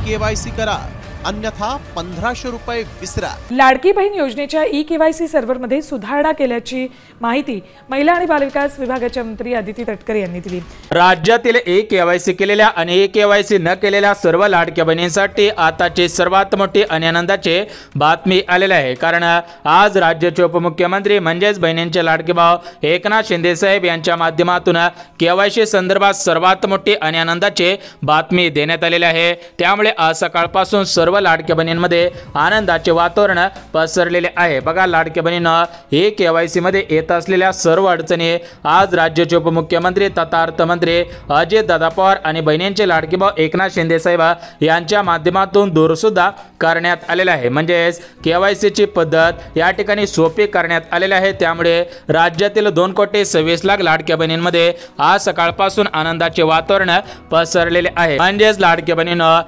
KYC करा, अन्यथा 1500 रुपये विसरा। लाडकी बहीण योजनेच्या KYC सर्व्हरमध्ये सुधारणा केल्याची माहिती महिला आणि बालविकास विभागाच्या मंत्री अदिती तटकरे यांनी दिली। राज्यातील KYC केलेल्या आणि KYC न केलेल्या सर्व लाडक्या बहिणींसाठी आताची सर्वात मोठी आणि आनंदाची बातमी आलेली आहे। कारण आज राज्याचे उपमुख्यमंत्री म्हणजेच बहिणींचे लाडके भाऊ एकनाथ शिंदे साहेब यांच्या माध्यमातून KYC संदर्भात सर्वात मोठी आणि आनंदाची बातमी देण्यात आलेली आहे। त्यामुळे आज सकाळपासून सर्व लाडक्या बहिणींमध्ये आनंदाचे वातावरण पसरलेले आहे। बघा, लाडक्या बहिणींना KYC मध्ये येत असलेल्या सर्व अडचणी आज राज्याचे उपमुख्यमंत्री तथा अर्थमंत्री अजितदादा पवार आणि बहिणींचे लाडके भाऊ एकनाथ शिंदे साहेब यांच्या माध्यमातून दूर सुद्धा करण्यात आलेले आहे। म्हणजेच KYC ची पद्धत या ठिकाणी सोपी करण्यात आलेली आहे। त्यामुळे राज्यातील 2,26,00,000 लाडक्या बहिणींमध्ये आज सकाळपासून आनंदाचे वातावरण पसरलेले आहे। म्हणजेच लाडक्या बहिणींना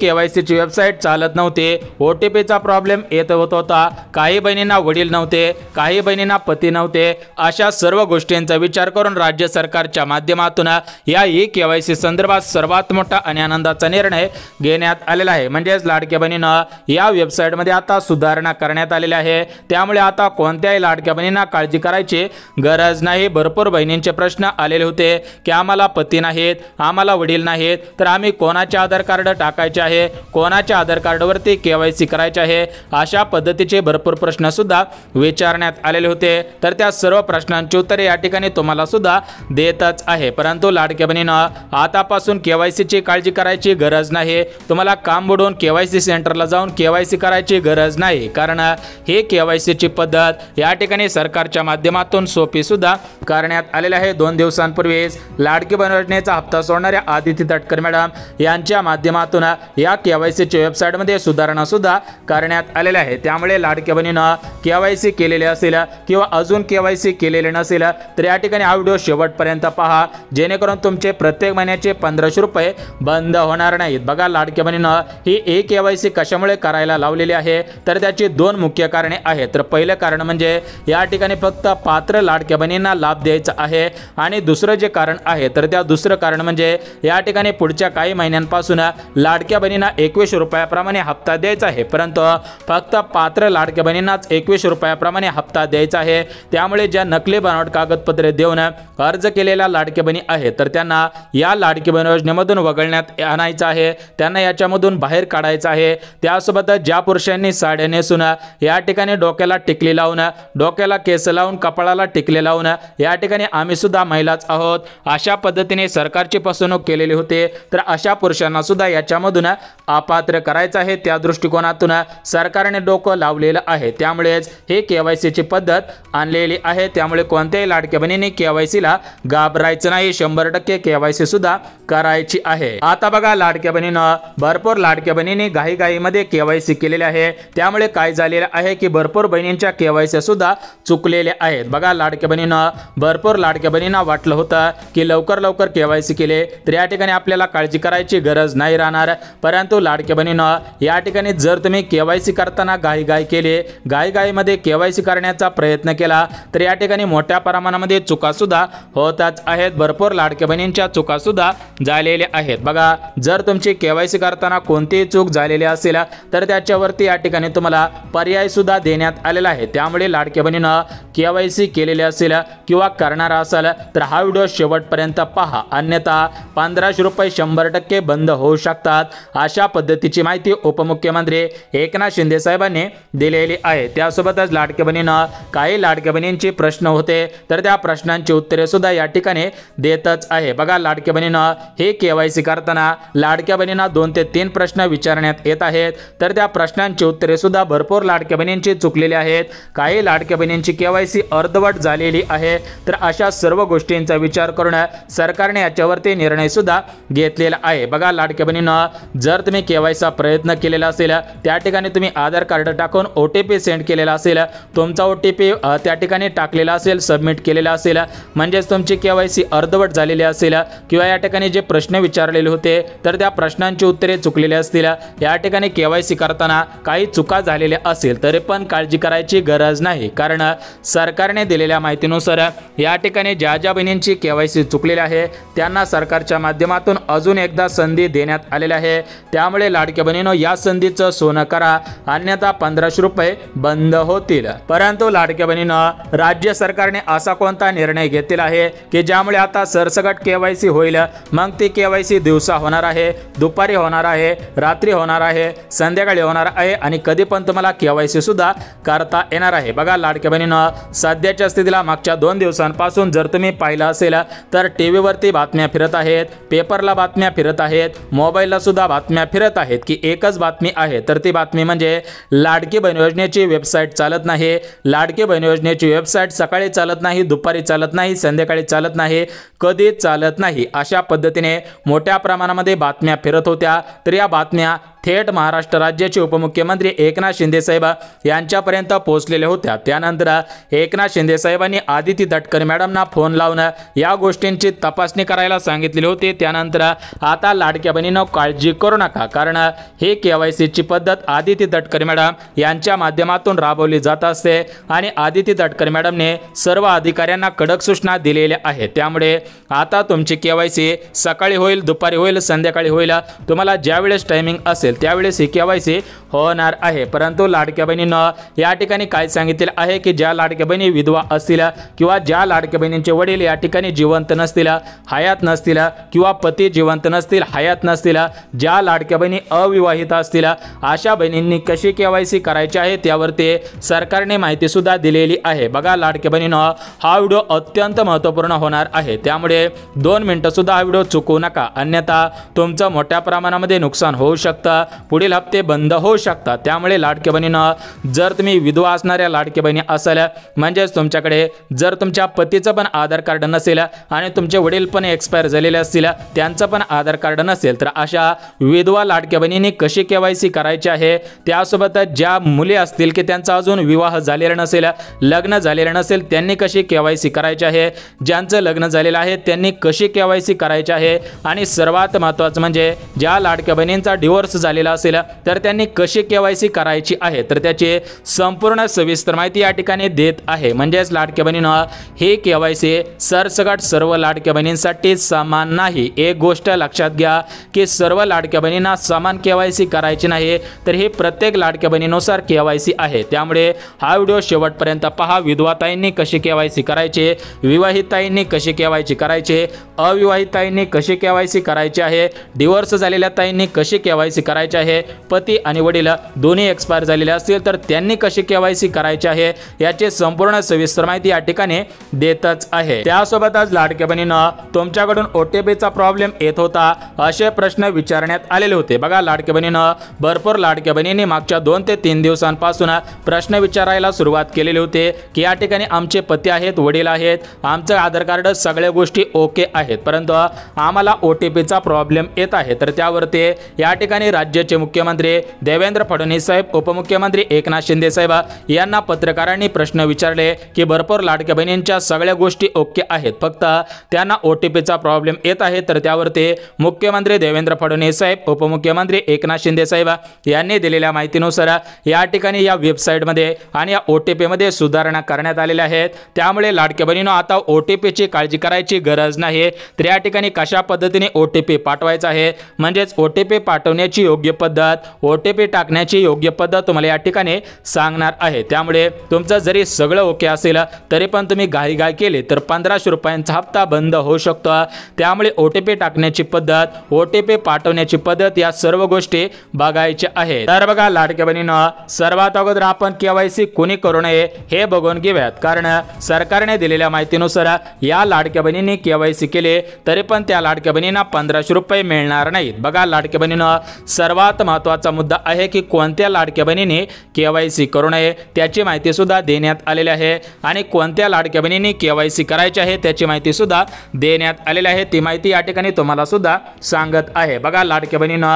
KYC ची वेबसाईट चालत नव्हते, OTP चा प्रॉब्लेम येत होता, काही बहिणींना वडील नव्हते, काही बहिणींना पती नव्हते, अशा सर्व गोष्टींचा विचार करून राज्य सरकारच्या माध्यमातून या KYC संदर्भात सर्वात मोठा आणि आनंदाचा निर्णय घेण्यात आलेला आहे। म्हणजेच लाडक्या बहिणींना या वेबसाईट मध्ये आता सुधारणा करण्यात आलेली आहे। त्यामुळे आता कोणत्याही लाडक्या बहिणींना काळजी करायची गरज नाही। भरपूर बहिणींचे प्रश्न आलेले होते की आम्हाला पती नाहीत, आम्हाला वडील नाहीत, तर आम्ही कोणाचे आधार कार्ड टाकायचे आहे, कोणाच्या आधार कार्डवरती KYC करायचे आहे, अशा पद्धतीचे भरपूर प्रश्न सुद्धा विचारण्यात आलेले होते। तर त्या सर्व प्रश्नांची उत्तरे या ठिकाणी तुम्हाला सुद्धा देतच आहे। परंतु लाडक्या बहिणींना आतापासून KYC ची काळजी करायची गरज नाही। तुम्हाला काम बुडून KYC सेंटरला जाऊन KYC करायची गरज नाही। कारण हे KYC ची पद्धत या ठिकाणी सरकारच्या माध्यमातून सोपी सुद्धा करण्यात आलेली आहे। 2 दिवसांपूर्वीच लाडकी बहीण योजनेचा हप्ता सोडणाऱ्या अदिती तटकरे मॅडम यांच्या माध्यमातून या KYC ची वेबसाईट मध्ये सुधारणा सुद्धा करण्यात आलेली आहे। त्यामुळे लाडक्या बहिणींना KYC केलेले असेल किंवा अजून KYC केलेले नसेल तर या ठिकाणी हा व्हिडिओ शेवटपर्यंत पहा, जेणेकरून तुमचे प्रत्येक महिन्याचे 1500 रुपये बंद होणार नाहीत। बघा, लाडक्या बहिणींना ही KYC कशामुळे करायला लावलेली आहे, तर त्याची 2 मुख्य कारणे आहेत। तर पहिलं कारण म्हणजे या ठिकाणी फक्त पात्र लाडक्या बहिणींना लाभ द्यायचा आहे आणि दुसरं जे कारण आहे तर त्या दुसरं कारण म्हणजे या ठिकाणी पुढच्या काही महिन्यांपासून लाडक्या बहिणींना 21 रुपयाप्रमाणे हप्ता द्यायचा आहे। परंतु फक्त पात्र लाडक्या बहिणींनाच 21 रुपयाप्रमाणे हप्ता द्यायचा आहे। त्यामुळे ज्या नकली बनावट कागदपत्रे देऊन अर्ज केलेल्या लाडक्या बहिणी आहेत तर त्यांना या लाडकी बहीण योजनेमधून वगळण्यात आणायचं आहे, त्यांना याच्यामधून बाहेर काढायचं आहे। त्यासोबत ज्या पुरुषांनी साड्या नेसून या ठिकाणी डोक्याला टिकली लावून, डोक्याला केस लावून, कपाळाला टिकले लावून या ठिकाणी आम्ही सुद्धा महिलाच आहोत, अशा पद्धतीने सरकारची फसवणूक केलेली होते, तर अशा पुरुषांना सुद्धा याच्यामधून अपात्र करायचं आहे। त्या दृष्टिकोनातून सरकारने डोकं लावलेलं आहे। त्यामुळेच हे KYC ची पद्धत आणलेली आहे। त्यामुळे कोणत्याही लाडक्या बहिणींनी KYC ला घाबरायचं नाही, 100% KYC सुद्धा करायची आहे। आता बघा, लाडक्या बहिणींना भरपूर लाडक्या बहिणींनी घाईघाईमध्ये KYC केलेले आहे। त्यामुळे काय झालेलं आहे की भरपूर बहिणींच्या KYC सुद्धा चुकलेल्या आहेत। बघा, लाडक्या बहिणींना भरपूर लाडक्या बहिणींना वाटलं होतं की लवकर केवायसी केले तर या ठिकाणी आपल्याला काळजी करायची गरज नाही राहणार। परंतु लाडक्या बहिणींनो, या ठिकाणी जर तुम्ही केवायसी करताना घाई केले, घाईमध्ये केवायसी करण्याचा प्रयत्न केला तर या ठिकाणी मोठ्या प्रमाणामध्ये चुका सुद्धा होतात आहेत। भरपूर लाडक्या बहिणींच्या चुका सुद्धा झालेल्या आहेत। बघा, जर तुमची केवायसी करताना कोणतीही चूक झालेली असेल तर त्याच्यावरती या ठिकाणी तुम्हाला पर्याय सुद्धा देण्यात आलेला आहे। त्यामुळे लाडक्या बहिणींनो, केवायसी केलेली असेल किंवा करणार असेल तर हा व्हिडिओ शेवटपर्यंत पहा, अन्यथा 1500 रुपये 100% बंद होऊ शकतात। अशा पद्धतीची माहिती उपमुख्यमंत्री एकनाथ शिंदे साहेबांनी दिलेली आहे। त्यासोबतच लाडक्या बहिणींनो, काही लाडक्या बहिणींचे प्रश्न होते तर त्या प्रश्नांची उत्तरे सुद्धा या ठिकाणी देतच आहे। बघा, लाडक्या बहिणींनो, हे केवायसी करताना लाडक्या बहिणींना 2 ते 3 प्रश्न विचारण्यात येत आहेत तर त्या प्रश्नांची उत्तरे सुद्धा भरपूर लाडक्या बहिणींची चुकलेली आहेत। काही लाडक्या बहिणींची केवायसी अर्धवट झालेली आहे। तर अशा सर्व गोष्टींचा विचार करून सरकारने याच्यावरती निर्णय सुद्धा घेतलेला आहे। बघा लाडक्या बहिणींनो, जर तुम्ही केवायसीचा प्रयत्न केलेला असेल, त्या ठिकाणी तुम्ही आधार कार्ड टाकून OTP सेंड केलेला असेल, तुमचा OTP त्या ठिकाणी टाकलेला असेल, सबमिट केलेला असेल, म्हणजेच तुमची केवायसी अर्धवट झालेली असेल किंवा या ठिकाणी जे प्रश्न विचारलेले होते तर त्या प्रश्नांची उत्तरे चुकलेली असतील, या ठिकाणी KYC करताना काही चुका झालेल्या असेल तरी पण काळजी करायची गरज नाही, कारण सरकारने दिलेल्या माहितीनुसार या ठिकाणी ज्या ज्या बहिणींची KYC चुकलेली आहे त्यांना सरकारच्या माध्यमातून अजून एकदा संधी देण्यात आलेली आहे। त्यामुळे लाडक्या बहिणींनो, या संधीचं सोनं करा, अन्यथा 1500 रुपये बंद होतील। परंतु लाडक्या बहिणींनो, राज्य सरकारने असा कोणता निर्णय घेतलेला आहे की ज्यामुळे आता सरसकट KYC होईल? मग ती KYC दिवसा होणार आहे, दुपारी होणार आहे, रात्री होणार आहे, संध्याकाळी होणार आहे आणि कधी पण तुम्हाला KYC सुद्धा करता येणार आहे। बघा लाडक्या बहिणींनो, सध्याच्या स्थितीला मागच्या 2 दिवसांपासून जर तुम्ही पाहिलं असेल तर टीव्ही वरती बातम्या फिरत आहेत, पेपरला बातम्या फिरत आहेत, मोबाईलला सुद्धा बातम्या फिरत आहेत की एकच बातमी आहे, तर ती बातमी म्हणजे लाडकी बहीण योजनेची वेबसाईट चालत नाही। लाडकी बहीण योजनेची वेबसाईट सकाळी चालत नाही, दुपारी चालत नाही, संध्याकाळी चालत नाही, कधी चालत नाही, अशा पद्धतीने मोठ्या प्रमाणामध्ये बातम्या फिरत होत्या। तर या बातम्या थेट महाराष्ट्र राज्याचे उपमुख्यमंत्री एकनाथ शिंदे साहेब यांच्यापर्यंत पोहोचलेल्या होत्या। त्यानंतर एकनाथ शिंदे साहेबांनी आदिती तटकरे मॅडमना फोन लावून या गोष्टींची तपासणी करायला सांगितलेली होती। त्यानंतर आता लाडक्या बहिणींनो, काळजी करू नका, कारण हे KYC ची पद्धत आदिती तटकरे मॅडम यांच्या माध्यमातून राबवली जात असते आणि आदिती तटकरे मॅडमने सर्व अधिकाऱ्यांना कडक सूचना दिलेल्या आहेत। त्यामुळे आता तुमची KYC सकाळी होईल, दुपारी होईल, संध्याकाळी होईल, तुम्हाला ज्यावेळेस टायमिंग असेल त्यावेळेस ही KYC होणार आहे। परंतु लाडक्या बहिणींनो, या ठिकाणी काय सांगितले आहे की ज्या लाडक्या बहिणी विधवा असतील किंवा ज्या लाडक्या बहिणींचे वडील या ठिकाणी जिवंत नसतील, हयात नसतील किंवा पती जिवंत नसतील, हयात नसतील, ज्या लाडक्या बहिणी अविवाहित असतील, अशा बहिणींनी कशी KYC करायची आहे त्यावरती सरकारने माहिती सुद्धा दिलेली आहे। बघा लाडक्या बहिणींनो, हा व्हिडिओ अत्यंत महत्त्वपूर्ण होणार आहे, त्यामुळे 2 मिनिटं सुद्धा हा व्हिडिओ चुकवू नका, अन्यथा तुमचं मोठ्या प्रमाणामध्ये नुकसान होऊ शकतं, पुढील हप्ते बंद होऊ शकतात। त्यामुळे लाडक्या बहिणींनो, जर तुम्ही विधवा असणाऱ्या लाडक्या बहिणी असाल, म्हणजेच तुमच्याकडे जर तुमच्या पतीचं पण आधार कार्ड नसेल आणि तुमचे वडील पण एक्सपायर झालेले असतील, त्यांचं पण आधार कार्ड नसेल, तर अशा विधवा लाडक्या बहिणींनी कशी KYC करायची आहे, त्यासोबतच ज्या मुली असतील की त्यांचा अजून विवाह झालेला नसेल, लग्न झालेलं नसेल, त्यांनी कशी KYC करायची आहे, ज्यांचं लग्न झालेलं आहे त्यांनी कशी KYC करायची आहे, आणि सर्वात महत्त्वाचं म्हणजे ज्या लाडक्या बहिणींचा डिवोर्स झालेला असेल तर त्यांनी कशी KYC करायची आहे, तर त्याची संपूर्ण सविस्तर माहिती या ठिकाणी देत आहे। म्हणजेच लाडक्या बहिणींनो, हे KYC सरसकट सर्व लाडक्या बहिणींसाठी समान नाही। एक गोष्ट लक्षात घ्या की सर्व लाडक्या बहिणींना समान KYC करायची नाही, तर हे प्रत्येक लाडक्या बहिणीनुसार KYC आहे। त्यामुळे हा व्हिडिओ शेवटपर्यंत पहा। विधवाताईंनी कशी KYC करायची, विवाहिताईंनी कशी KYC करायची, अविवाहिताईंनी कशी KYC करायची आहे, डिवोर्स झालेल्या ताईंनी कशी KYC करायची आहे, पती आणि वडील दोन्ही एक्सपायर झालेले असतील तर त्यांनी कशी KYC करायची आहे, याची संपूर्ण सविस्तर माहिती या ठिकाणी देतच आहे। त्यासोबतच लाडक्या बहिणींनो, तुमच्याकडून OTPचा प्रॉब्लेम येत होता असे प्रश्न विचारण्यात आलेले होते। बघा लाडक्या बहिणींनो, भरपूर लाडक्या बहिणींनी मागच्या 2 ते 3 दिवसांपासून प्रश्न विचारायला सुरुवात केलेली होती की या ठिकाणी आमचे पती आहेत, वडील आहेत, आमचं आधार कार्ड सगळ्या गोष्टी ओके आहेत, परंतु आम्हाला OTPचा प्रॉब्लेम येत आहे। तर त्यावरती या ठिकाणी राज्याचे मुख्यमंत्री देवेंद्र फडणवीस साहेब, उपमुख्यमंत्री एकनाथ शिंदे साहेब यांना पत्रकारांनी प्रश्न विचारले की भरपूर लाडक्या बहिणींच्या सगळ्या गोष्टी ओके आहेत, फक्त त्यांना OTPचा प्रॉब्लेम येत आहे। तर त्यावरती मुख्यमंत्री देवेंद्र फडणवीस साहेब, उपमुख्यमंत्री एकनाथ शिंदे साहेब यांनी दिलेल्या माहितीनुसार या ठिकाणी या वेबसाईटमध्ये आणि या OTP मध्ये सुधारणा करण्यात आलेल्या आहेत। त्यामुळे लाडक्या बहिणींनो, आता OTPची काळजी करायची गरज नाही। तर या ठिकाणी कशा पद्धतीने OTP पाठवायचा आहे, म्हणजेच OTP पाठवण्याची योग्य पद्धत, OTP टाकण्याची योग्य पद्धत तुम्हाला या ठिकाणी सांगणार आहे। त्यामुळे तुमचं जरी सगळं ओके असेल तरी पण तुम्ही घाईघाई केली तर 1500 रुपयांचा हप्ता बंद होऊ शकतो। त्यामुळे OTP टाकण्याची पद्धत, OTP पाठवण्याची पद्धत, या सर्व गोष्टी बघायच्या आहेत। तर बघा लाडक्या बहिणींनो, सर्वात अगोदर आपण KYC कोणी करू नये हे बघून घेऊयात, कारण सरकारने दिलेल्या माहितीनुसार या लाडक्या बहिणींनी KYC केले तरी पण त्या लाडक्या बहिणींना 1500 रुपये मिळणार नाहीत। बघा लाडक्या बहिणींनो, सर्वात महत्त्वाचा मुद्दा आहे की कोणत्या लाडक्या बहिणींनी KYC करू नये त्याची माहिती सुद्धा देण्यात आलेली आहे, आणि कोणत्या लाडक्या बहिणींनी KYC करायची आहे त्याची माहिती सुद्धा देण्यात आलेली आहे। ती माहिती या ठिकाणी तुम्हाला सुद्धा सांगत आहे। बघा लाडक्या बहिणींनो,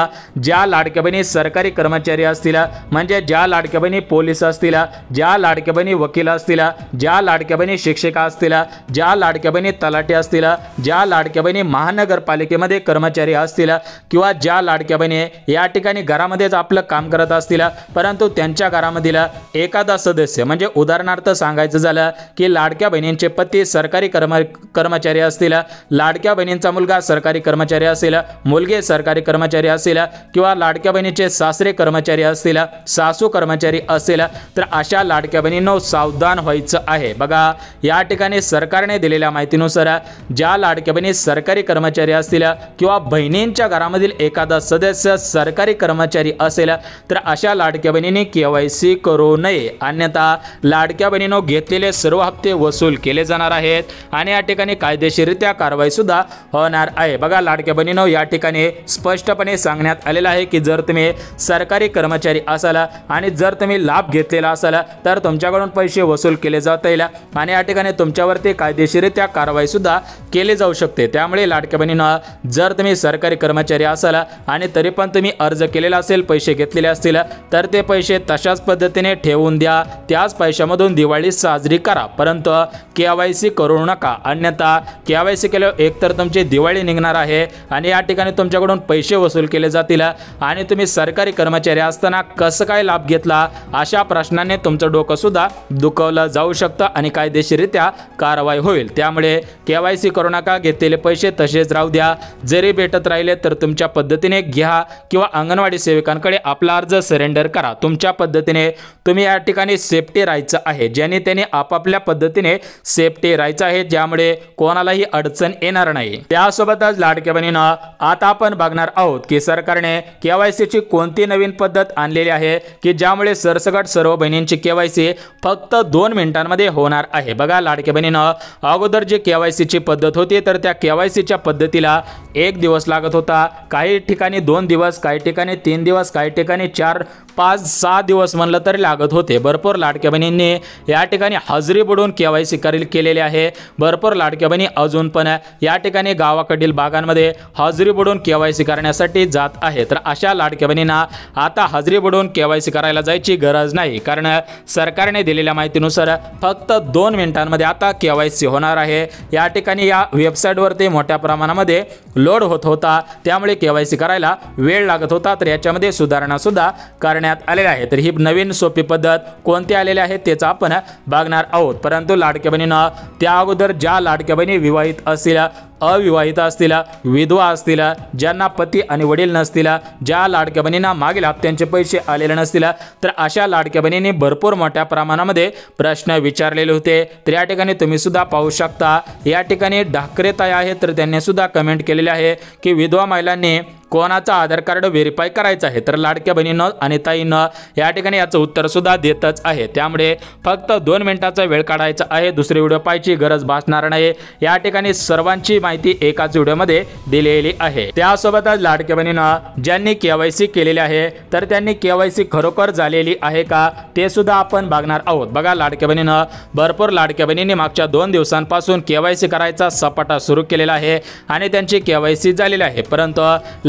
ज्या लाडक्या बहिणी सरकारी कर्मचारी असतील, म्हणजे ज्या लाडक्या बहिणी पोलीस असतील, ज्या लाडक्या बहिणी वकील असतील, ज्या लाडक्या बहिणी शिक्षिका असतील, ज्या लाडक्या बहिणी तलाठी असतील, ज्या लाडक्या बहिणी महानगरपालिकेमध्ये कर्मचारी असतील, किंवा ज्या लाडक्या बहिणी या ठिकाणी घरामध्येच आपलं काम करत असतील, परंतु त्यांच्या घरामधील एखादा सदस्य म्हणजे उदाहरणार्थ सांगायचं झालं की लाडक्या बहिणींचे पती सरकारी कर्मचारी असतील, लाडक्या बहिणींचा मुलगा सरकारी कर्मचारी असेल, मुलगी सरकारी कर्मचारी असेल किंवा लाडक्या बहिणीचे सासरे कर्मचारी असतील, सासू कर्मचारी असेल, तर अशा लाडक्या बहिणींनो सावधान व्हायचं आहे। बघा या ठिकाणी सरकारने दिलेल्या माहितीनुसार ज्या लाडक्या बहिणी सरकारी कर्मचारी असतील किंवा बहिणींच्या घरामधील एखादा सदस्य सरकारी कर्मचारी असेल तर अशा लाडक्या बहिणींनी KYC करू नये, अन्यथा लाडक्या बहिणींनो घेतलेले सर्व हप्ते वसूल केले जाणार आहेत आणि या ठिकाणी कायदेशीररित्या कारवाई सुद्धा होणार आहे। बघा लाडक्या बहिणींनो या ठिकाणी स्पष्टपणे सांगण्यात आलेलं आहे की जर तुम्ही सरकारी कर्मचारी असाल आणि जर तुम्ही लाभ घेतलेला असाल तर तुमच्याकडून पैसे वसूल केले जातील आणि या ठिकाणी तुमच्यावरती कायदेशीररित्या कारवाई सुद्धा केली जाऊ शकते। त्यामुळे लाडक्या बहिणींनो जर तुम्ही सरकारी कर्मचारी असाल आणि तरी पण तुम्ही अर्ज केलेला असेल, पैसे घेतलेले असतील तर ते पैसे तशाच पद्धतीने ठेवून द्या, त्याच पैशामधून दिवाळी साजरी करा, परंतु KYC करू नका, अन्यथा KYC केल्यावर एकतर तुमची दिवाळी निघणार आहे आणि या ठिकाणी तुमच्याकडून पैसे वसूल केले जातील आणि तुम्ही सरकारी कर्मचारी असताना कसं काय लाभ घेतला अशा प्रश्नाने तुमचं डोकं सुद्धा दुखवलं जाऊ शकतं आणि कायदेशीररित्या कारवाई होईल। त्यामुळे KYC करू नका, घेतलेले पैसे तसेच राहू द्या, जरी भेटत राहिले तर तुमच्या पद्धतीने घ्या किंवा अंगणवाडी सेविकांकडे आपला अर्ज सरेंडर करा। तुमच्या पद्धतीने तुम्ही या ठिकाणी सेफ्टी राहायचं आहे, ज्याने त्याने आपापल्या पद्धतीने सेफ्टी राहायचं आहे, ज्यामुळे कोणालाही अडचण येणार नाही। त्यासोबतच लाडक्या बहिणींनो आता आपण बघणार आहोत की सरकारने KYC ची कोणती नवीन पद्धत आणलेली आहे की ज्यामुळे सरसकट सर्व बहिणींची KYC फक्त 2 मिनिटांमध्ये होणार आहे। बघा लाडक्या बहिणींनो अगोदर जी KYC ची पद्धत होती तर त्या KYC च्या पद्धतीला 1 दिवस लागत होता, काही ठिकाणी 2 दिवस, काही ठिकाणी 3 दिवस, काही ठिकाणी 4, 5, 6 दिवस म्हणलं तरी लागत होते। भरपूर लाडक्या बहिणींनी या ठिकाणी हजेरी बुडवून KYC केलेले आहे। भरपूर लाडक्या बहिणी अजून पण या ठिकाणी गावाकडील भागांमध्ये हजेरी बुडवून KYC करण्यासाठी जात आहे, तर अशा लाडक्या बहिणींना आता हजेरी बुडवून KYC करायला जायची गरज नाही, कारण सरकारने दिलेल्या माहितीनुसार फक्त 2 मिनिटांमध्ये आता KYC होणार आहे। या ठिकाणी या वेबसाईटवरती मोठ्या प्रमाणामध्ये लोड होत होता, त्यामुळे KYC करायला वेळ लागत होता, तर याच्यामध्ये सुधारणा सुद्धा करण्यात आलेल्या आहे। तर ही नवीन सोपी पद्धत कोणती आलेली आहे त्याचा आपण बघणार आहोत। परंतु लाडक्या बहिणींनो त्या अगोदर ज्या लाडक्या बहिणी विवाहित असतील, अविवाहित असतील, विधवा असतील, ज्यांना पती आणि वडील नसतील, ज्या लाडक्या बहिणींना मागील हप्त्यांचे पैसे आलेले नसतील, तर अशा लाडक्या बहिणींनी भरपूर मोठ्या प्रमाणामध्ये प्रश्न विचारलेले होते। तर या ठिकाणी तुम्ही सुद्धा पाहू शकता, या ठिकाणी ढाकरे ताई आहेत तर त्यांनी सुद्धा कमेंट केलेले आहे की विधवा महिलांनी कोणाचा आधार कार्ड व्हेरीफाय करायचं आहे, तर लाडक्या बहिणींनो आणि ताईंनो या ठिकाणी याचं उत्तर सुद्धा देतच आहे। त्यामुळे फक्त 2 मिनिटाचा वेळ काढायचा आहे, दुसरी व्हिडिओ पाहायची गरज भासणार नाही। या ठिकाणी सर्वांची माहिती एकाच व्हिडिओमध्ये दिलेली आहे। त्यासोबतच लाडक्या बहिणींनो ज्यांनी KYC केलेले आहे तर त्यांनी KYC खरोखर झालेली आहे का ते सुद्धा आपण बघणार आहोत। बघा लाडक्या बहिणींनो भरपूर लाडक्या बहिणींनी मागच्या 2 दिवसांपासून KYC करायचा सपाटा सुरू केलेला आहे आणि त्यांची KYC झालेली आहे, परंतु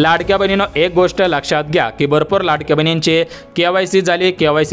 लाडक्या बहिणींनो एक गोष्ट लक्षात घ्या की भरपूर लाडक्या बहिणींची KYC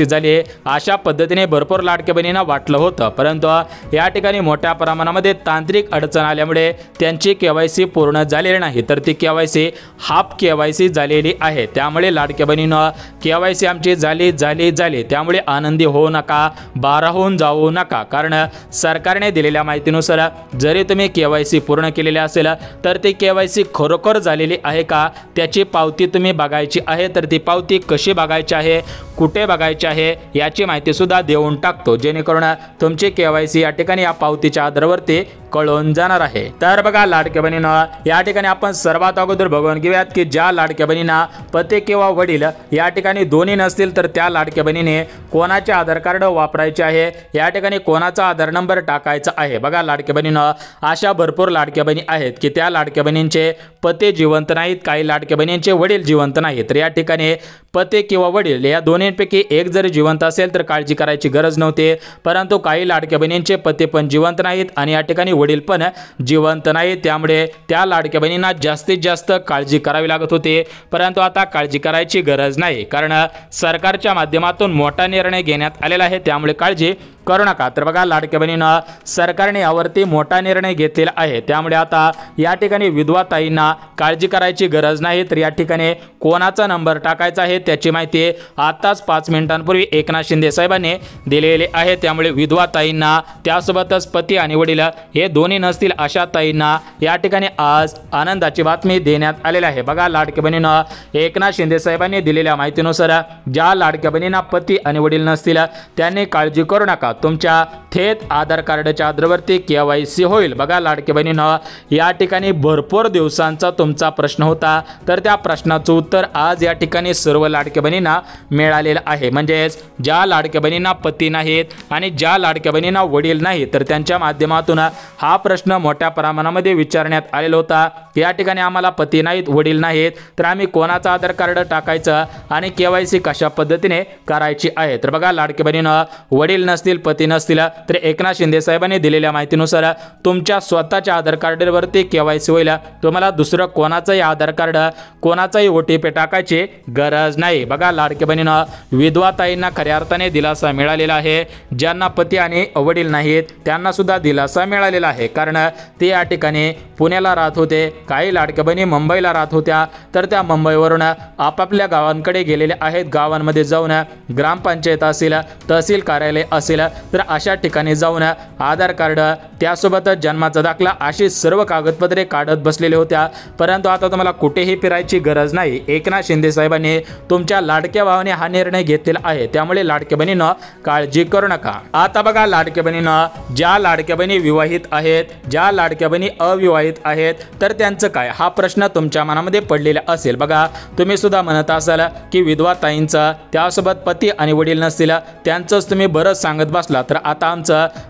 झाली अशा पद्धतीने भरपूर लाडक्या बहिणींना वाटलं होतं, परंतु या ठिकाणी मोठ्या प्रमाणामध्ये तांत्रिक अडचण आल्यामुळे त्यांची KYC पूर्ण झालेली नाही, तर ती KYC हाफ KYC झालेली आहे। त्यामुळे लाडक्या बहिणींनो KYC आमची झाली, त्यामुळे आनंदी होऊ नका, बाराहून जाऊ नका, कारण सरकारने दिलेल्या माहितीनुसार जरी तुम्ही KYC पूर्ण केलेली असेल तर ती KYC खरोखर झालेली आहे का त्याची पावती तुम्ही बघायची आहे। तर ती पावती कशी बघायची आहे, कुठे बघायची आहे याची माहिती सुद्धा देऊन टाकतो, जेणेकरून तुमची KYC या ठिकाणी या पावतीच्या आधारावरती कळून जाणार आहे। तर बघा लाडक्या बहिणींनो या ठिकाणी आपण सर्वात अगोदर बघून घेऊयात की ज्या लाडक्या बहिणींना पती किंवा वडील या ठिकाणी दोन्ही नसतील तर त्या लाडक्या बहिणीने कोणाचे आधार कार्ड वापरायचे आहे, या ठिकाणी कोणाचा आधार नंबर टाकायचा आहे। बघा लाडक्या बहिणींनो अशा भरपूर लाडक्या बहिणी आहेत की त्या लाडक्या बहिणींचे पती जिवंत नाहीत, काही लाडक्या बहिणींचे वडील जिवंत नाहीत, तर या ठिकाणी पती किंवा वडील या दोन्हींपैकी एक जरी जिवंत असेल तर काळजी करायची गरज नव्हती, परंतु काही लाडक्या बहिणींचे पती पण जिवंत नाहीत आणि या ठिकाणी वडील पण जिवंत नाहीत, त्यामुळे त्या लाडक्या बहिणींना जास्तीत जास्त काळजी करावी लागत होती, परंतु आता काळजी करायची गरज नाही, कारण सरकारच्या माध्यमातून मोठा निर्णय घेण्यात आलेला आहे, त्यामुळे काळजी करू नका। तर बघा लाडक्या बहिणींनो, सरकारने यावरती मोठा निर्णय घेतलेला आहे, त्यामुळे आता या ठिकाणी विधवा ताईंना काळजी करायची गरज नाही। तर या ठिकाणी कोणाचा नंबर टाकायचा आहे त्याची माहिती आताच 5 मिनिटांपूर्वी एकनाथ शिंदे साहेबांनी दिलेली आहे, त्यामुळे विधवा ताईंना त्यासोबतच पती आणि वडील हे दोन्ही नसतील अशा ताईंना या ठिकाणी आज आनंदाची बातमी देण्यात आलेली आहे। बघा लाडक्या बहिणींनो, एकनाथ शिंदे साहेबांनी दिलेल्या माहितीनुसार ज्या लाडक्या बहिणींना पती आणि वडील नसतील त्यांनी काळजी करू नका, तुमच्या थेट आधार कार्डच्या आधारावरती KYC होईल। बघा लाडक्या बहिणींनो, या ठिकाणी भरपूर दिवसांचा तुमचा प्रश्न होता, तर त्या प्रश्नाचं उत्तर आज या ठिकाणी सर्व लाडक्या बहिणींना मिळालेलं आहे। म्हणजेच ज्या लाडक्या बहिणींना पती नाहीत आणि ज्या लाडक्या बहिणींना वडील नाही, तर त्यांच्या माध्यमातून हा प्रश्न मोठ्या प्रमाणामध्ये विचारण्यात आलेला होता। या ठिकाणी आम्हाला पती नाहीत, वडील नाहीत, तर आम्ही कोणाचं आधार कार्ड टाकायचं आणि KYC कशा पद्धतीने करायची आहे। तर बघा लाडक्या बहिणींनो, वडील नसतील, पती नसतील, तर एकनाथ शिंदे साहेबांनी दिलेल्या माहितीनुसार तुमच्या स्वतःच्या आधार कार्डवरती KYC होईल। तुम्हाला दुसरं कोणाचंही आधार कार्ड, कोणाचाही OTP टाकायची गरज नाही। बघा लाडक्या बहिणींनो, विधवा ताईंना खऱ्या अर्थाने दिलासा मिळालेला आहे। ज्यांना पती आणि वडील नाहीत त्यांना सुद्धा दिलासा मिळालेला आहे, कारण ते या ठिकाणी पुण्याला राहत होते, काही लाडक्या बहिणी मुंबईला राहत होत्या, तर त्या मुंबईवरून आपापल्या गावांकडे गेलेल्या आहेत। गावांमध्ये जाऊन ग्रामपंचायत असेल, तहसील कार्यालय असेल, तर अशा ठिकाणी जाऊन आधार कार्ड त्यासोबतच जन्माचा दाखला अशी सर्व कागदपत्रे काढत बसलेले होत्या। परंतु आता तुम्हाला कुठेही फिरायची गरज नाही। एकनाथ शिंदे साहेबांनी तुमच्या लाडक्या भावाने हा निर्णय घेतलेला आहे, त्यामुळे लाडक्या बहिणींनो काळजी करू नका। आता बघा लाडक्या बहिणींनो, ज्या लाडक्या बहिणी विवाहित आहेत, ज्या लाडक्या बहिणी अविवाहित आहेत, तर त्यांचं काय हा प्रश्न तुमच्या मनामध्ये पडलेला असेल। बघा तुम्ही सुद्धा म्हणत असाल की विधवा ताईंचं त्यासोबत पती आणि वडील नसतील त्यांचंच तुम्ही बरंच सांगत बसला, तर आता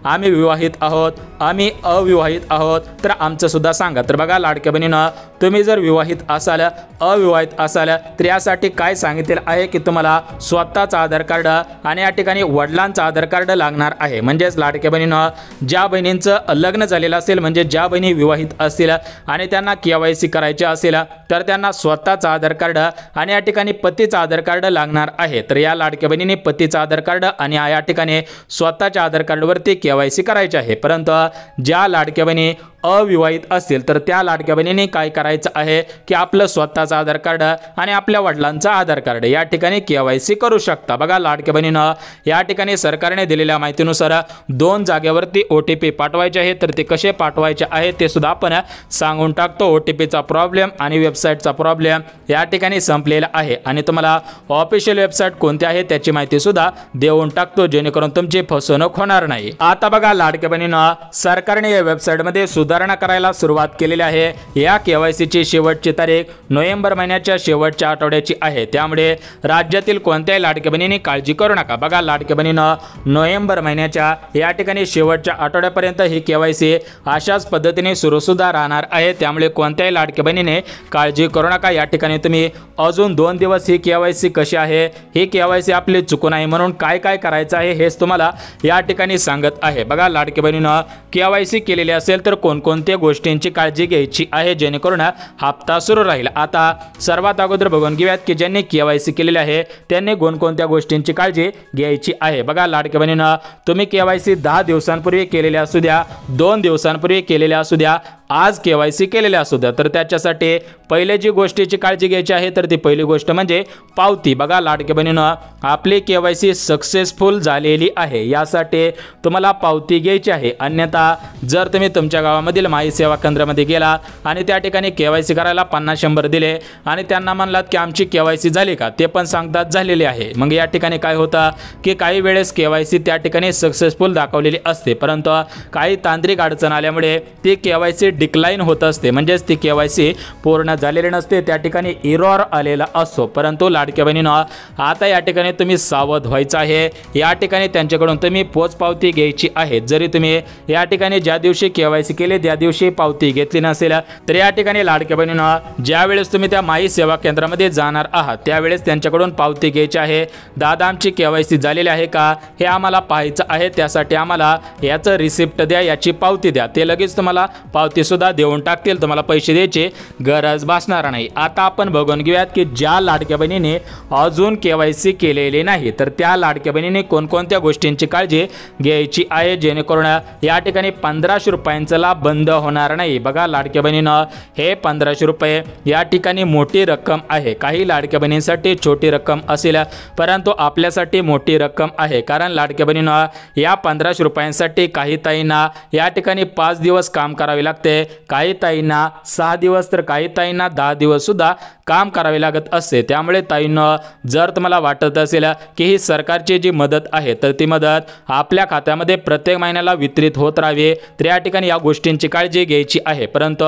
आम्ही विवाहित आहोत, आम्ही अविवाहित आहोत, तर आमचं सुद्धा सांगा। तर बघा लाडक्या बहिणींनो, तुम्ही जर विवाहित असाल, अविवाहित असाल, तर यासाठी काय सांगितलेलं आहे की तुम्हाला स्वतःचं आधार कार्ड आणि या ठिकाणी वडिलांचं आधार कार्ड लागणार आहे। म्हणजेच लाडक्या बहिणींनो, ज्या बहिणींचं लग्न झालेलं असेल, म्हणजे ज्या बहिणी विवाहित असतील आणि त्यांना KYC करायचे असेल, तर त्यांना स्वतःचं आधार कार्ड आणि या ठिकाणी पतीचं आधार कार्ड लागणार आहे। तर या लाडक्या बहिणींनी पतीचं आधार कार्ड आणि या ठिकाणी स्वतःच्या आधार कार्डवरती KYC करायचे आहे। परंतु ज्या लाडक्या बहिणी अविवाहित असतील, तर त्या लाडक्या बहिणींनी काय करायचं आहे की आपलं स्वतःचं आधार कार्ड आणि आपल्या वडिलांचं आधार कार्ड या ठिकाणी KYC करू शकता। बघा लाडक्या बहिणींनो, या ठिकाणी सरकारने दिलेल्या माहितीनुसार 2 जागेवरती OTP पाठवायचे आहे, तर ते कसे पाठवायचे आहे ते सुद्धा आपण सांगून टाकतो। OTPचा प्रॉब्लेम आणि वेबसाईटचा प्रॉब्लेम या ठिकाणी संपलेला आहे आणि तुम्हाला ऑफिशियल वेबसाईट कोणती आहे त्याची माहिती सुद्धा देऊन टाकतो, जेणेकरून तुमची फसवणूक होणार नाही। आता बघा लाडक्या बहिणींनो, सरकारने या वेबसाईटमध्ये सुधारणा करायला सुरुवात केलेली आहे। या KYC ची शेवटची तारीख नोव्हेंबर महिन्याच्या शेवटच्या आठवड्याची आहे, त्यामुळे राज्यातील कोणत्याही लाडक्या बहिणींनी काळजी करू नका। बघा लाडक्या बहिणींनो, नोव्हेंबर महिन्याच्या या ठिकाणी शेवटच्या आठवड्यापर्यंत ही KYC अशाच पद्धतीने सुरू सुद्धा राहणार आहे, त्यामुळे कोणत्याही लाडक्या बहिणीने काळजी करू नका। या ठिकाणी तुम्ही अजून 2 दिवस ही KYC कशी आहे, ही KYC आपली चुकून आहे म्हणून काय काय करायचं आहे हेच तुम्हाला या ठिकाणी सांगत आहे। बघा लाडक्या बहिणींनो, KYC केलेली असेल तर कोणकोणत्या गोष्टींची काळजी घ्यायची आहे जेणेकरून हप्ता सुरू राहील। आता सर्वात अगोदर बघून घेऊयात की ज्यांनी KYC केलेले आहे त्यांनी कोणकोणत्या गोष्टींची काळजी घ्यायची आहे। बघा लाडक्या बहिणींनो, तुम्ही KYC 10 दिवसांपूर्वी केलेले असू द्या, 2 दिवसांपूर्वी केलेले असू द्या, आज KYC केलेले असू द्या, तर त्याच्यासाठी पहिले जी गोष्टीची काळजी घ्यायची आहे तर ती पहिली गोष्ट म्हणजे पावती। बघा लाडक्या बहिणींनो, आपली KYC सक्सेसफुल झालेली आहे यासाठी तुम्हाला पावती घ्यायची आहे। अन्यथा जर तुम्ही तुमच्या गावामधील माई सेवा केंद्रामध्ये गेला आणि त्या ठिकाणी KYC करायला 50-100 दिले आणि त्यांना म्हणलात की आमची KYC झाली का, ते पण सांगतात झालेली आहे, मग या ठिकाणी काय होतं की काही वेळेस KYC त्या ठिकाणी सक्सेसफुल दाखवलेली असते, परंतु काही तांत्रिक अडचण आल्यामुळे ती KYC डिक्लाइन होत असते, म्हणजेच ती KYC पूर्ण झालेली नसते, त्या ठिकाणी एरर आलेला असतो। परंतु लाडक्या बहिणींनो, आता या ठिकाणी तुम्ही सावध व्हायचं आहे। या ठिकाणी त्यांच्याकडून तुम्ही पोचपावती घ्यायची आहे। जरी तुम्ही या ठिकाणी ज्या दिवशी KYC केले त्या दिवशी पावती घेतली नसेल, तर या ठिकाणी लाडक्या बहिणींनो, ज्यावेळेस तुम्ही त्या माई सेवा केंद्रामध्ये जाणार आहात त्यावेळेस त्यांच्याकडून पावती घ्यायची आहे। दादा आमची KYC झालेली आहे का हे आम्हाला पाहायचं आहे, त्यासाठी आम्हाला याचं रिसिप्ट द्या, याची पावती द्या, ते लगेच तुम्हाला पावती सुद्धा देऊन टाकतील, तुम्हाला पैसे द्यायची गरज भासणार नाही। आता आपण बघून घेऊयात की ज्या लाडक्या बहिणीने अजून KYC केलेले नाही तर त्या लाडक्या बहिणीने कोणकोणत्या गोष्टींची काळजी घ्यायची आहे जेणेकरून या ठिकाणी 1500 रुपयांचा लाभ बंद होणार नाही। बघा लाडक्या बहिणीनं हे 1500 रुपये या ठिकाणी मोठी रक्कम आहे। काही लाडक्या बहिणींसाठी छोटी रक्कम असेल परंतु आपल्यासाठी मोठी रक्कम आहे, कारण लाडक्या बहिणीनं या 1500 रुपयांसाठी काही ताईंना या ठिकाणी 5 दिवस काम करावे लागते, काही ताईंना 6 दिवस तर काही ताईंना 10 दिवस सुद्धा काम करावे लागत असते। त्यामुळे ताईंनो जर तुम्हाला वाटत असेल की ही सरकारची जी मदत आहे तर ती मदत आपल्या खात्यामध्ये प्रत्येक महिन्याला वितरित होत राहावी तर या ठिकाणी या गोष्टींची काळजी घ्यायची आहे। परंतु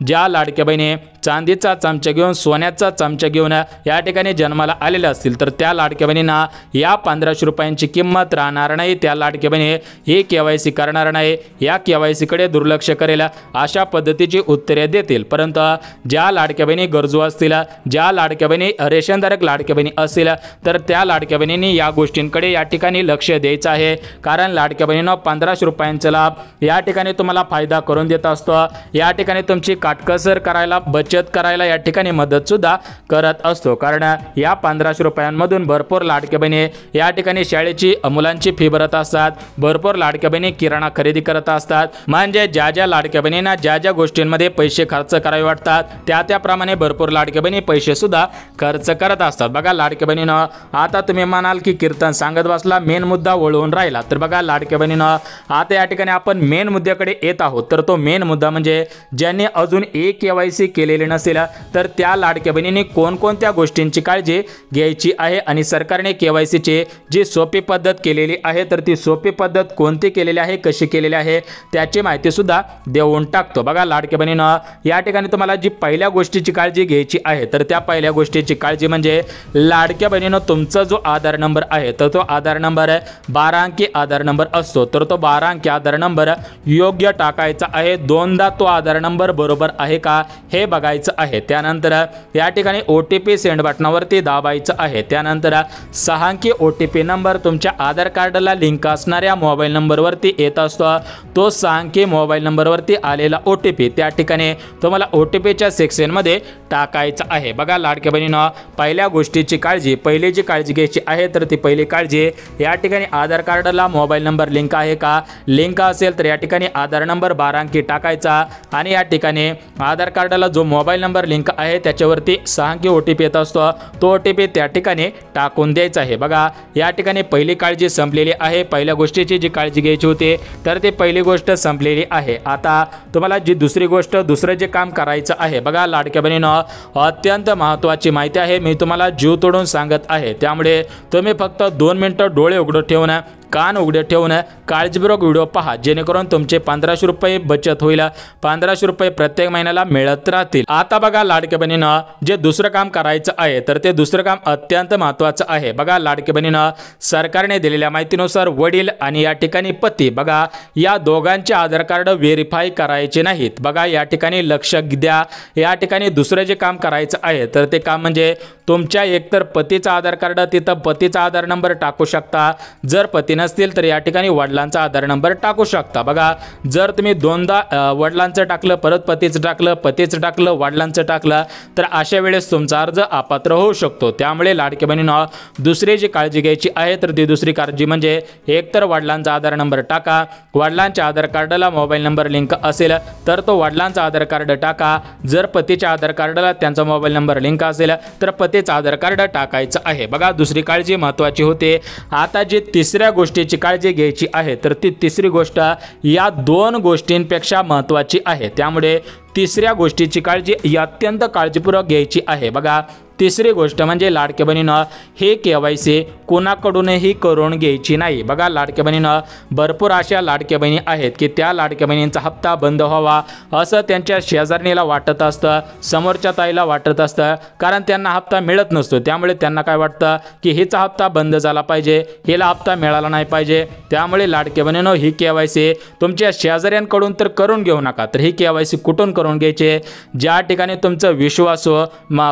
ज्या लाडक्या बहिणी चांदीचा चमचा घेऊन सोन्याचा चमचा घेऊन या ठिकाणी जन्माला आलेले असतील तर त्या लाडक्या बहिणींना या 1500 रुपयांची किंमत राहणार नाही। त्या लाडक्या बहिणी ही KYC करणार नाही, या KYC कडे दुर्लक्ष करेल अशा पद्धतीची उत्तरे देतील। परंतु ज्या लाडक्या बहिणी गरजू असतील, ज्या लाडक्या बहिणी रेशनधारक लाडक्या बहिणी असतील तर त्या लाडक्या बहिणींनी या गोष्टींकडे या ठिकाणी लक्ष द्यायचं आहे, कारण लाडक्या बहिणींना 1500 रुपयांचा लाभ या ठिकाणी तुम्हाला फायदा करून देत असतो। या ठिकाणी तुमची काटकसर करायला, बचत करायला या ठिकाणी मदत सुद्धा करत असतो, कारण या 1500 रुपयांमधून भरपूर लाडक्या बहिणी या ठिकाणी शाळेची मुलांची फी भरत असतात, भरपूर लाडक्या बहिणी किराणा खरेदी करत असतात। म्हणजे ज्या लाडक्या बहिणींना ज्या गोष्टींमध्ये पैसे खर्च करावे वाटतात त्याप्रमाणे भरपूर लाडक्या बहिणी पैसे सुद्धा खर्च करत असतात। बघा लाडक्या बहिणीनं आता तुम्ही म्हणाल की कीर्तन सांगत बसला, मेन मुद्दा वळवून राहिला, तर बघा लाडक्या बहिणीनं आता या ठिकाणी आपण मेन मुद्द्याकडे येत आहोत। तर तो मेन मुद्दा म्हणजे ज्यांनी अजून KYC केलेले नसेल तर त्या लाडक्या बहिणींनी कोणकोणत्या गोष्टींची काळजी घ्यायची आहे आणि सरकारने KYC ची जी सोपी पद्धत केलेली आहे तर ती सोपी पद्धत कोणती केलेली आहे, कशी केलेली आहे त्याची माहिती सुद्धा देऊन टाकतो। बघा लाडक्या बहिणीनं या ठिकाणी तुम्हाला जी पहिल्या गोष्टीची काळजी घ्यायची आहे तर त्या पहिल्या गोष्टीची काळजी म्हणजे लाडक्या बहिणीनं तुमचा जो आधार नंबर आहे तर तो आधार नंबर 12 अंकी आधार नंबर असतो, तर तो 12 अंकी आधार नंबर योग्य टाकायचा आहे। दोनदा तो आधार नंबर बरोबर आहे का हे बघायचं आहे। त्यानंतर या ठिकाणी OTP सेंड बटनावरती दाबायचं आहे। त्यानंतर 6 अंकी OTP नंबर तुमच्या आधार कार्डला लिंक असणाऱ्या मोबाईल नंबरवरती येत असतो, तो 6 अंकी मोबाईल नंबरवरती आलेला OTP त्या ठिकाणी तुम्हाला OTPच्या सेक्शनमध्ये टाकायचं आहे। बघा लाडक्या बहिणीनं पहिल्या गोष्टीची काळजी, पहिली जी काळजी घ्यायची आहे तर ती पहिली काळजी या ठिकाणी आधार कार्डला मोबाईल नंबर लिंक आहे का, लिंक असेल तर या ठिकाणी आधार नंबर 12 अंकी टाकायचा आणि या ठिकाणी आधार कार्डला जो मोबाईल नंबर लिंक आहे त्याच्यावरती 6 अंकी OTP येत असतो, तो OTP त्या ठिकाणी टाकून द्यायचा आहे। बघा या ठिकाणी पहिली काळजी संपलेली आहे, पहिल्या गोष्टीची जी काळजी घ्यायची होती तर ती पहिली गोष्ट संपलेली आहे। आता तुम्हाला जी दुसरी गोष्ट, दुसरं जे काम करायचं आहे, बघा लाडक्या बहिणीनं अत्यंत महत्त्वाची माहिती आहे, मी तुम्हाला जीव तोडून सांगत आहे, त्यामुळे तुम्ही फक्त 2 मिनिटं डोळे उघडे ठेवून कान उघडे ठेवून काळजीपूर्वक व्हिडिओ पहा, जेणेकरून तुमचे 1500 रुपये बचत होईल, 1500 रुपये प्रत्येक महिन्याला मिळत राहतील। आता बघा लाडक्या बहिणीनं जे दुसरं काम करायचं आहे तर ते दुसरं काम अत्यंत महत्त्वाचं आहे। बघा लाडक्या बहिणीनं सरकारने दिलेल्या माहितीनुसार वडील आणि या ठिकाणी पती, बघा या दोघांचे आधार कार्ड व्हेरीफाय करायचे नाहीत। बघा या ठिकाणी लक्ष द्या, या ठिकाणी दुसरं जे काम करायचं आहे तर ते काम म्हणजे तुमच्या एकतर पतीचा आधार कार्ड, तिथं पतीचा आधार नंबर टाकू शकता, जर पती नसतील तर या ठिकाणी वडिलांचा आधार नंबर टाकू शकता। बघा जर तुम्ही दोनदा वडिलांचं टाकलं, परत पतीचं टाकलं, पतीचं टाकलं, वडिलांचं टाकलं तर अशा वेळेस तुमचा अर्ज अपात्र होऊ शकतो। त्यामुळे लाडक्या बहिणींनो दुसरी जी काळजी घ्यायची आहे तर ती दुसरी काळजी म्हणजे एकतर वडिलांचा आधार नंबर टाका, वडिलांच्या आधार कार्डला मोबाईल नंबर लिंक असेल तर तो वडिलांचा आधार कार्ड टाका, जर पतीच्या आधार कार्डला त्यांचा मोबाईल नंबर लिंक असेल तर पतीचं आधार कार्ड टाकायचं आहे। बघा दुसरी काळजी महत्त्वाची होते। आता जी तिसऱ्या गोष्टीची काळजी घ्यायची आहे तर ती तिसरी गोष्ट या 2 गोष्टींपेक्षा महत्त्वाची आहे, त्यामुळे तिसऱ्या गोष्टीची काळजी अत्यंत काळजीपूर्वक घ्यायची आहे। बघा तिसरी गोष्ट म्हणजे लाडक्या बहिणीनं हे KYC कोणाकडूनही करून घ्यायची नाही। बघा लाडक्या बहिणीनं भरपूर अशा लाडक्या बहिणी आहेत की त्या लाडक्या बहिणींचा हप्ता बंद व्हावा असं त्यांच्या शेजारणीला वाटत असतं, समोरच्या ताईला वाटत असतं, कारण त्यांना हप्ता मिळत नसतो, त्यामुळे त्यांना काय वाटतं की हिचा हप्ता बंद झाला पाहिजे, हिला हप्ता मिळाला नाही पाहिजे। त्यामुळे लाडक्या बहिणीनं ही KYC तुमच्या शेजाऱ्यांकडून तर करून घेऊ नका, तर ही KYC कुठून करून घ्यायचे, ज्या ठिकाणी तुमचं विश्वास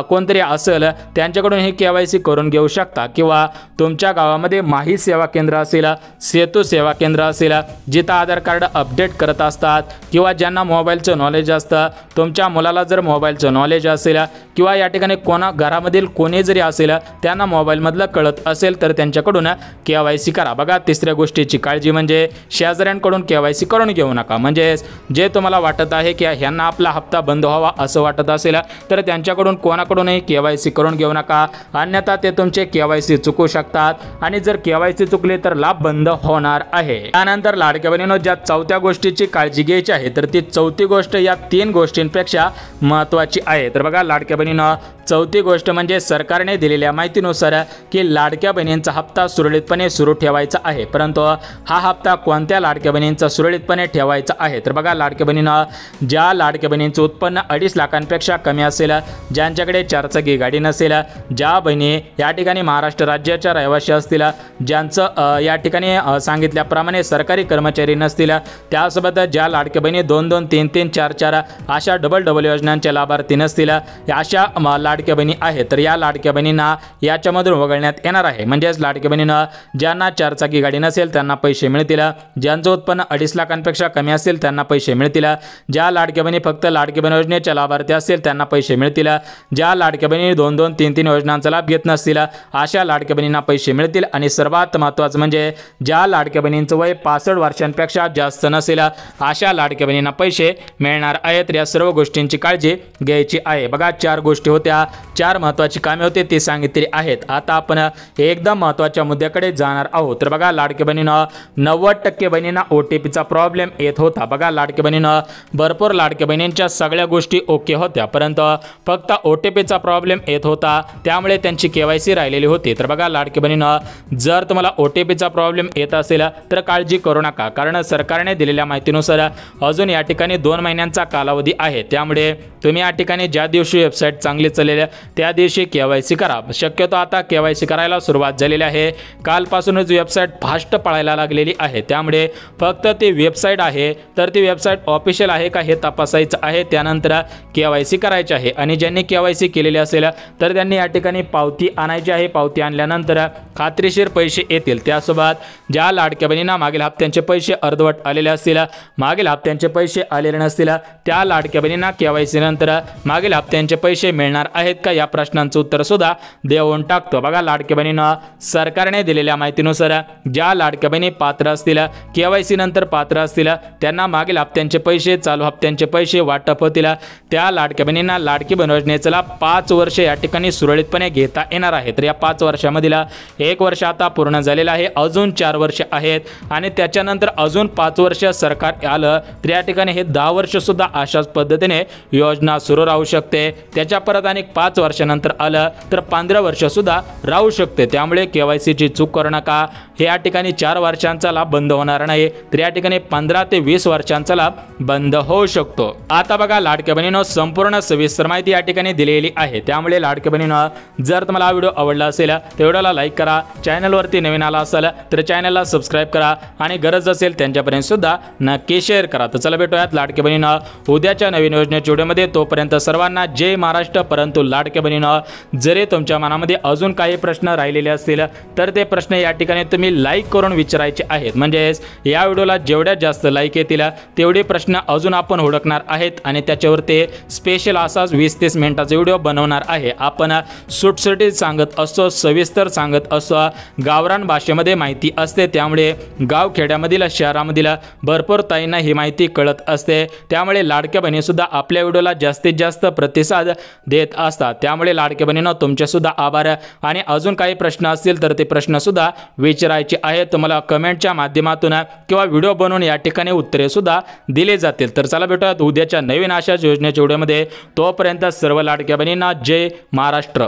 कोणतरी असं असेल त्यांच्याकडून हे KYC करून घेऊ शकता, किंवा तुमच्या गावामध्ये माही सेवा केंद्र असेल, सेतू सेवा केंद्र असेल, जिथं आधार कार्ड अपडेट करत असतात, किंवा ज्यांना मोबाईलचं नॉलेज असतं, तुमच्या मुलाला जर मोबाईलचं नॉलेज असेल, किंवा या ठिकाणी कोणा घरामधील कोणी जरी असेल त्यांना मोबाईलमधलं कळत असेल तर त्यांच्याकडून KYC करा. बघा, तिसऱ्या गोष्टीची काळजी म्हणजे शेजाऱ्यांकडून KYC करून घेऊ नका. म्हणजे जे तुम्हाला वाटत आहे की ह्यांना आपला हप्ता बंद व्हावा असं वाटत असेल तर त्यांच्याकडून कोणाकडूनही KYC करून घेऊ नका, अन्यथा ते तुमचे KYC चुकू शकतात आणि जर KYC चुकले तर लाभ बंद होणार आहे. त्यानंतर लाडक्या बहिणींनो, ज्या चौथ्या गोष्टीची काळजी घ्यायची आहे तर ती चौथी गोष्ट या 3 गोष्टींपेक्षा महत्त्वाची आहे. तर बघा लाडक्या बहिणींनो, चौथी गोष्ट म्हणजे सरकारने दिलेल्या माहितीनुसार की लाडक्या बहिणींचा हप्ता सुरळीतपणे सुरू ठेवायचा आहे. परंतु हा हप्ता कोणत्या लाडक्या बहिणींचा सुरळीतपणे ठेवायचा आहे? तर बघा लाडक्या बहिणींनो, ज्या लाडक्या बहिणींचं उत्पन्न 2.5 लाखांपेक्षा कमी असेल, ज्यांच्याकडे 4 चाकी गाडी नसेल, ज्या बहिणी या ठिकाणी महाराष्ट्र राज्याच्या रहिवासी असतील, ज्यांचं या ठिकाणी सांगितल्याप्रमाणे सरकारी कर्मचारी नसतील, त्यासोबत ज्या लाडक्या बहिणी 2-2, 3-3, 4-4 अशा डबल योजनांचे लाभार्थी नसतील, अशा लाडक्या बहिणी आहेत. तर या लाडक्या बहिणींना याच्यामधून वगळण्यात येणार आहे. म्हणजेच लाडक्या बहिणींना ज्यांना 4 चाकी गाडी नसेल त्यांना पैसे मिळतील, ज्यांचं उत्पन्न 2.5 लाखांपेक्षा कमी असेल त्यांना पैसे मिळतील, ज्या लाडक्या बहिणी फक्त लाडकी बहीण योजनेच्या लाभार्थी असतील त्यांना पैसे मिळतील, ज्या लाडक्या बहिणी 2-2, 3-3 योजनांचा लाभ घेत नसतील अशा लाडक्या बहिणींना पैसे मिळतील, आणि सर्वात महत्त्वाचं म्हणजे ज्या लाडक्या बहिणींचं वय 65 वर्षांपेक्षा जास्त नसेल अशा लाडक्या बहिणींना पैसे मिळणार आहेत. या सर्व गोष्टींची काळजी घ्यायची आहे. बघा, 4 गोष्टी होत्या, 4 महत्त्वाची कामे होते ती सांगितली आहेत. आता आपण एकदम महत्त्वाच्या मुद्द्याकडे जाणार आहोत. तर बघा लाडक्या बहिणींनो, 90% बहिणींना OTPचा प्रॉब्लेम येत होता. बघा लाडक्या बहिणींनो, भरपूर लाडक्या बहिणींच्या सगळ्या गोष्टी ओके होत्या, परंतु फक्त OTPचा प्रॉब्लेम येत होता, त्यामुळे त्यांची KYC राहिलेली होती. तर बघा लाडक्या बहिणींनो, जर तुम्हाला OTPचा प्रॉब्लेम येत असेल तर काळजी करू नका, कारण सरकारने दिलेल्या माहितीनुसार अजून या ठिकाणी 2 महिन्यांचा कालावधी आहे. त्यामुळे तुम्ही या ठिकाणी ज्या दिवशी वेबसाईट चांगली चालेल त्या दिवशी KYC करा. शक्यतो आता KYC करायला सुरुवात झालेली आहे. कालपासूनच वेबसाईट फास्ट पळायला लागलेली आहे. त्यामुळे फक्त ती वेबसाईट आहे तर ती वेबसाईट ऑफिशियल आहे का हे तपासायचं आहे. त्यानंतर KYC करायचे आहे, आणि ज्यांनी KYC केलेले असेल तर त्यांनी या ठिकाणी पावती आणायची आहे. पावती आणल्यानंतर खात्रीशीर पैसे येतील. त्यासोबत ज्या लाडक्या बहिणींना मागील हप्त्यांचे पैसे अर्धवट आलेले असतील, मागील हप्त्यांचे पैसे आलेले नसतील, त्या लाडक्या बहिणींना KYC नंतर मागील हप्त्यांचे पैसे मिळणार आहेत का या प्रश्नांचं उत्तर सुद्धा देऊन टाकतो. बघा लाडक्या बहिणींना, सरकारने दिलेल्या माहितीनुसार ज्या लाडक्या बहिणी पात्र असतील, KYC नंतर पात्र असतील, त्यांना मागील हप्त्यांचे पैसे, चालू हप्त्यांचे पैसे वाटप होतील. त्या लाडक्या बहिणींना लाडकी बहीण योजनेचा 5 वर्ष या ठिकाणी सुरळीतपणे घेता येणार आहे. तर या 5 वर्षामधील 1 वर्ष आता पूर्ण झालेलं आहे, अजून 4 वर्ष आहेत, आणि त्याच्यानंतर अजून 5 वर्ष सरकार आलं तर या ठिकाणी हे 10 वर्ष सुद्धा अशाच पद्धतीने योजना सुरू राहू शकते. त्याच्या परत अनेक 5 वर्षानंतर आलं तर 15 वर्ष सुद्धा राहू शकते. त्यामुळे KYCची चूक करू नका. हे या ठिकाणी 4 वर्षांचा लाभ बंद होणार नाही, तर या ठिकाणी 15 ते 20 वर्षांचा लाभ बंद होऊ शकतो. आता बघा लाडक्या बहिणींनो, संपूर्ण सविस्तर माहिती या ठिकाणी दिलेली आहे. त्यामुळे लाडक्या बहिणींनो, जर तुम्हाला हा व्हिडिओ आवडला असेल तर व्हिडिओला लाईक करा, चॅनलवरती नवीन आला असेल तर चॅनलला सबस्क्राईब करा, आणि गरज असेल त्यांच्यापर्यंत सुद्धा नक्की शेअर करा. तर चला भेटूयात लाडक्या बहिणींनो उद्याच्या नवीन योजनेच्या व्हिडिओमध्ये. तोपर्यंत सर्वांना जय महाराष्ट्र. परंतु लाडक्या बहिणींनो, जरी तुमच्या मनामध्ये अजून काही प्रश्न राहिलेले असतील तर ते प्रश्न या ठिकाणी तुम्ही लाईक करून विचारायचे आहेत. म्हणजेच या व्हिडिओला जेवढ्या जास्त लाईक येतील तेवढे प्रश्न अजून आपण हुडकणार आहेत, आणि त्याच्यावरती स्पेशल असाच 20-30 मिनिटाचा व्हिडिओ बनवणार आहे. आपण सुटसुटीत सांगत असतो, सविस्तर सांगत असतो, गावरान भाषेमध्ये माहिती असते. त्यामुळे गावखेड्यामधील, शहरामधील भरपूर ताईंना ही माहिती कळत असते. त्यामुळे लाडक्या बहिणी सुद्धा आपल्या व्हिडिओला जास्तीत जास्त प्रतिसाद देत असतात. त्यामुळे लाडक्या बहिणींनो, तुमचे सुद्धा आभार. आणि अजून काही प्रश्न असतील तर ते प्रश्न सुद्धा विचारायचे आहेत. तुम्हाला कमेंटच्या माध्यमातून किंवा व्हिडिओ बनवून या ठिकाणी उत्तरे सुद्धा दिले जातील. तर चला भेटूयात उद्याच्या नवीन अशाच योजनेच्या व्हिडिओमध्ये. तोपर्यंत सर्व लाडक्या बहिणींना जय महाराष्ट्र.